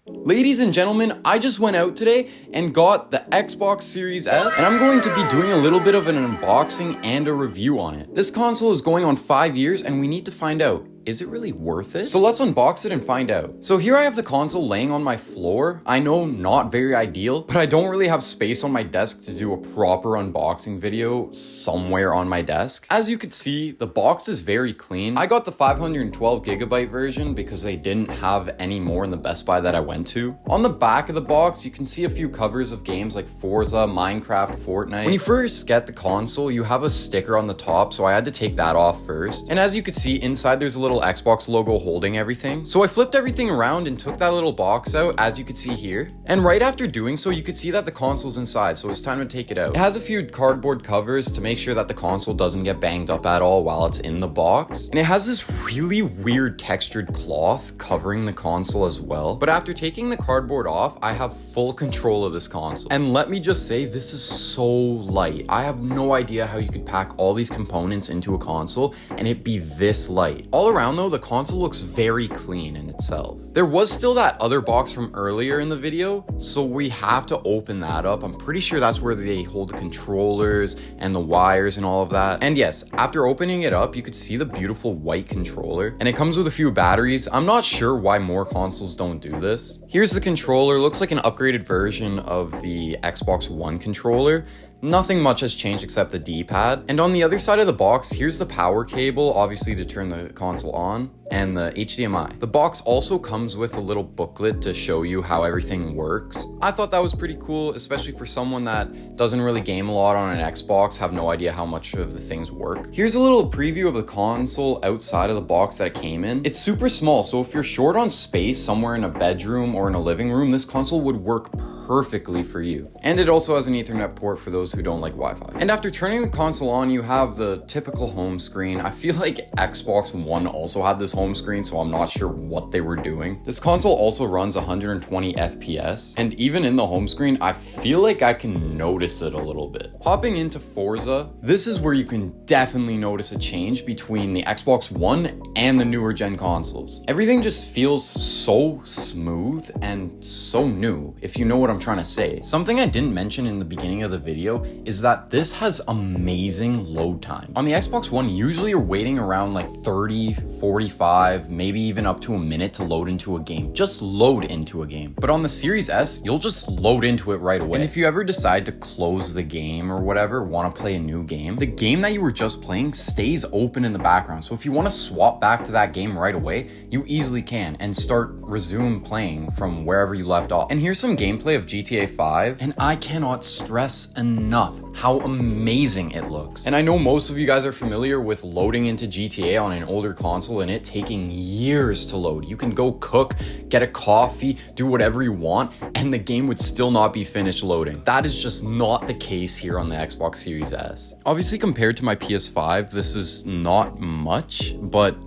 Ladies and gentlemen, I just went out today and got the Xbox Series S, and I'm going to be doing a little bit of an unboxing and a review on it. This console is going on 5 years, and we need to find out, is it really worth it? So let's unbox it and find out. So here I have the console laying on my floor. I know, not very ideal, but I don't really have space on my desk to do a proper unboxing video somewhere on my desk. As you could see, the box is very clean. I got the 512GB version because they didn't have any more in the Best Buy that I went to. On the back of the box, you can see a few covers of games like Forza, Minecraft, Fortnite. When you first get the console, you have a sticker on the top, so I had to take that off first. And as you could see, inside there's a little Xbox logo holding everything. So I flipped everything around and took that little box out, as you could see here. And right after doing so, you could see that the console's inside, so it's time to take it out. It has a few cardboard covers to make sure that the console doesn't get banged up at all while it's in the box. And it has this really weird textured cloth covering the console as well. But after taking the cardboard off, I have full control of this console. And let me just say, this is so light. I have no idea how you could pack all these components into a console and it be this light. All around though, the console looks very clean in itself. There was still that other box from earlier in the video, so we have to open that up. I'm pretty sure that's where they hold the controllers and the wires and all of that. And yes, after opening it up, you could see the beautiful white controller, and it comes with a few batteries. I'm not sure why more consoles don't do this. Here's the controller. Looks like an upgraded version of the Xbox One controller. Nothing much has changed except the D-pad. And on the other side of the box, here's the power cable, obviously to turn the console on, and the HDMI. The box also comes with a little booklet to show you how everything works. I thought that was pretty cool, especially for someone that doesn't really game a lot on an Xbox, have no idea how much of the things work. Here's a little preview of the console outside of the box that it came in. It's super small, so if you're short on space somewhere in a bedroom or in a living room, this console would work perfectly for you. And it also has an Ethernet port for those who don't like Wi-Fi. And after turning the console on, you have the typical home screen. I feel like Xbox One also had this home screen, so I'm not sure what they were doing. This console also runs 120 FPS, and even in the home screen, I feel like I can notice it a little bit. Hopping into Forza, this is where you can definitely notice a change between the Xbox One and the newer gen consoles. Everything just feels so smooth and so new, if you know what I'm trying to say. Something I didn't mention in the beginning of the video is that this has amazing load times. On the Xbox One, usually you're waiting around like 30, 45, maybe even up to a minute to load into a game. Just load into a game. But on the Series S, you'll just load into it right away. And if you ever decide to close the game or whatever, want to play a new game, the game that you were just playing stays open in the background. So if you want to swap back to that game right away, you easily can and resume playing from wherever you left off. And here's some gameplay of GTA 5, and I cannot stress enough how amazing it looks. And I know most of you guys are familiar with loading into GTA on an older console and it taking years to load. You can go cook, get a coffee, do whatever you want, and the game would still not be finished loading. That is just not the case here on the Xbox Series S. Obviously, compared to my PS5, this is not much, but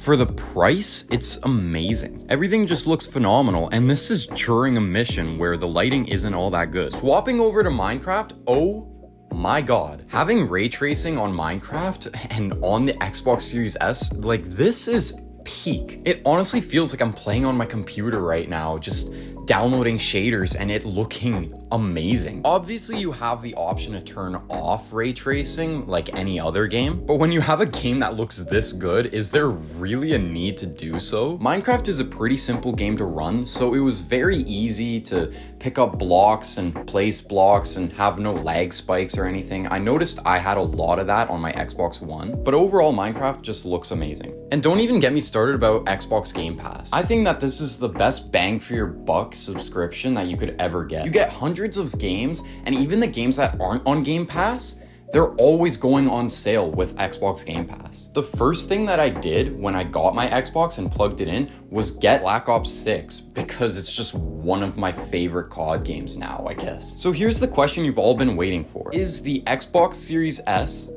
for the price, it's amazing. Everything just looks phenomenal, and this is during a mission where the lighting isn't all that good. Swapping over to Minecraft, oh my god. Having ray tracing on Minecraft and on the Xbox Series S, like, this is peak. It honestly feels like I'm playing on my computer right now, just downloading shaders and it looking amazing. Obviously, you have the option to turn off ray tracing like any other game, but when you have a game that looks this good, is there really a need to do so? Minecraft is a pretty simple game to run, so it was very easy to pick up blocks and place blocks and have no lag spikes or anything. I noticed I had a lot of that on my Xbox One, but overall Minecraft just looks amazing. And don't even get me started about Xbox Game Pass. I think that this is the best bang for your buck subscription that you could ever get. You get hundreds of games, and even the games that aren't on Game Pass, they're always going on sale with Xbox Game Pass. The first thing that I did when I got my Xbox and plugged it in was get Black Ops 6 because it's just one of my favorite COD games now, I guess. So here's the question you've all been waiting for. Is the Xbox Series S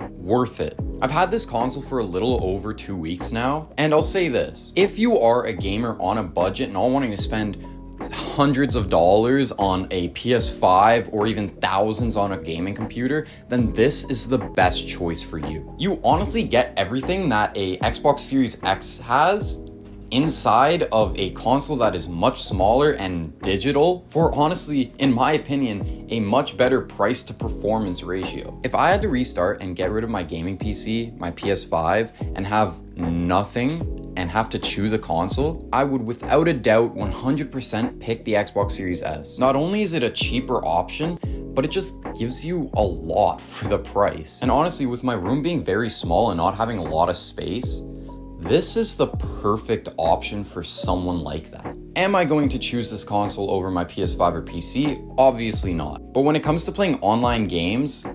worth it? I've had this console for a little over 2 weeks now, and I'll say this. If you are a gamer on a budget and not wanting to spend hundreds of dollars on a PS5 or even thousands on a gaming computer, then this is the best choice for you. You honestly get everything that a Xbox Series X has inside of a console that is much smaller and digital for, honestly, in my opinion, a much better price to performance ratio. If I had to restart and get rid of my gaming PC, my PS5, and have nothing and have to choose a console, I would without a doubt 100% pick the Xbox Series S. Not only is it a cheaper option, but it just gives you a lot for the price. And honestly, with my room being very small and not having a lot of space, this is the perfect option for someone like that. Am I going to choose this console over my PS5 or PC? Obviously not. But when it comes to playing online games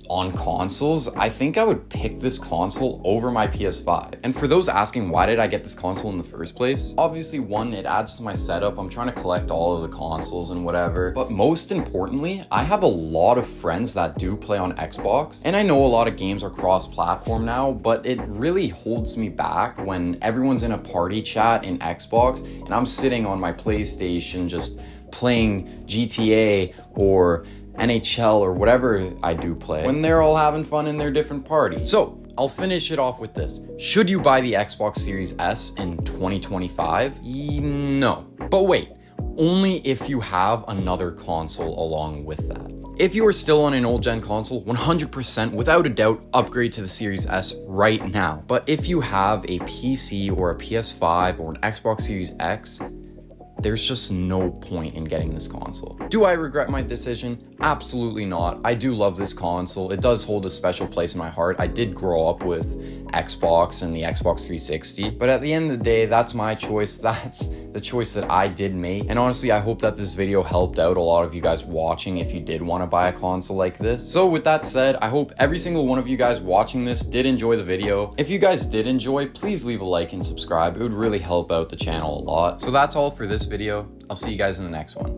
on consoles, I think I would pick this console over my PS5. And for those asking, why did I get this console in the first place? Obviously, one, it adds to my setup. I'm trying to collect all of the consoles and whatever. But most importantly, I have a lot of friends that do play on Xbox. And I know a lot of games are cross-platform now, but it really holds me back when everyone's in a party chat in Xbox and I'm sitting on my PlayStation just playing GTA or NHL or whatever I do play when they're all having fun in their different parties. So I'll finish it off with this. Should you buy the Xbox Series S in 2025? No. But wait, only if you have another console along with that. If you are still on an old gen console, 100% without a doubt, upgrade to the Series S right now. But if you have a PC or a PS5 or an Xbox Series X, there's just no point in getting this console. Do I regret my decision? Absolutely not. I do love this console. It does hold a special place in my heart. I did grow up with Xbox and the Xbox 360, but at the end of the day, that's my choice. That's the choice that I did make. And honestly, I hope that this video helped out a lot of you guys watching if you did want to buy a console like this. So with that said, I hope every single one of you guys watching this did enjoy the video. If you guys did enjoy, please leave a like and subscribe. It would really help out the channel a lot. So that's all for this video. I'll see you guys in the next one.